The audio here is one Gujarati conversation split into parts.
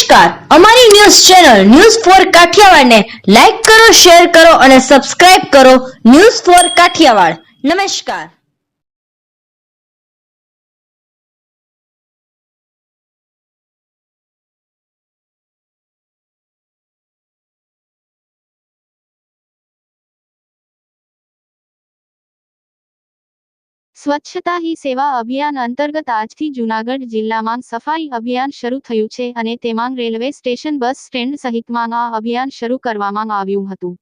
નમસ્કાર, અમારી news channel news for Kathiyawad ને લાઈક કરો, શેર કરો અને સબસ્ક્રાઇબ કરો. News for Kathiyawad. નમસ્કાર. સ્વચ્છતા હી સેવા અભિયાન અંતર્ગત આજથી જૂનાગઢ જિલ્લામાં સફાઈ અભિયાન શરૂ થયું છે અને તેમાં રેલવે સ્ટેશન, બસ સ્ટેન્ડ સહિતમાં આ અભિયાન શરૂ કરવામાં આવ્યું હતું.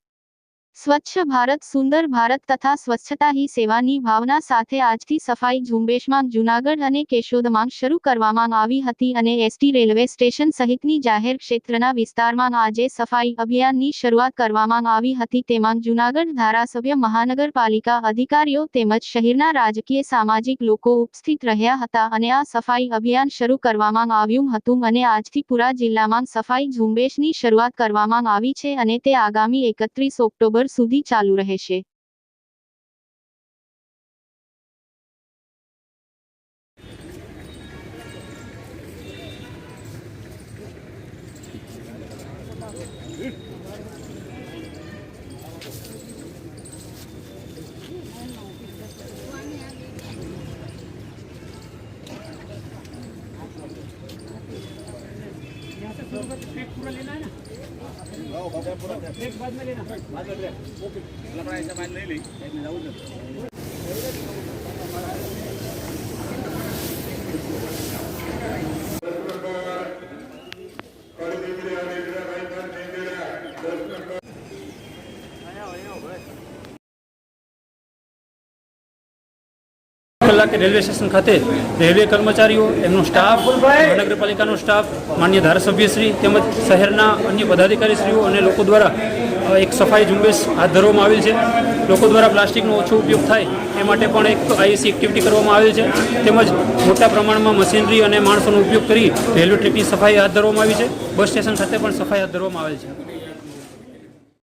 સ્વચ્છ ભારત સુંદર ભારત તથા સ્વચ્છતા હી સેવાની ભાવના સાથે આજથી સફાઈ ઝુંબેશમાં જૂનાગઢ અને કેશોદમાં શરૂ કરવામાં આવી હતી અને એસટી રેલવે સ્ટેશન સહિતની જાહેર ક્ષેત્રના વિસ્તારમાં આજે સફાઈ અભિયાનની શરૂઆત કરવામાં આવી હતી. તેમાં જૂનાગઢ ધારાસભ્ય, મહાનગરપાલિકા અધિકારીઓ તેમજ શહેરના રાજકીય સામાજિક લોકો ઉપસ્થિત રહ્યા હતા અને આ સફાઈ અભિયાન શરૂ કરવામાં આવ્યું હતું અને આજથી પૂરા જિલ્લામાં સફાઈ ઝુંબેશની શરૂઆત કરવામાં આવી છે અને તે આગામી 31 ઓક્ટોબર સુધી ચાલુ રહેશે. पूरा लेना है ना? एक बाद में लेना, बाद में ओके. लकड़ा ऐसा मान नहीं ली, एक में जाऊँ કલાકે રેલવે સ્ટેશન ખાતે રેલવે કર્મચારીઓ, એમનો સ્ટાફ, મહાનગરપાલિકાનો સ્ટાફ, માન્ય ધારાસભ્યશ્રી તેમજ શહેરના અન્ય પદાધિકારીશ્રીઓ અને લોકો દ્વારા એક સફાઈ ઝુંબેશ હાથ ધરવામાં આવેલ છે. લોકો દ્વારા પ્લાસ્ટિકનો ઓછો ઉપયોગ થાય એ માટે પણ એક આઈસી એક્ટિવિટી કરવામાં આવેલ છે. તેમજ મોટા પ્રમાણમાં મશીનરી અને માણસોનો ઉપયોગ કરી રેલવે ટ્રેકની સફાઈ હાથ ધરવામાં આવી છે. બસ સ્ટેશન ખાતે પણ સફાઈ હાથ ધરવામાં આવેલ છે.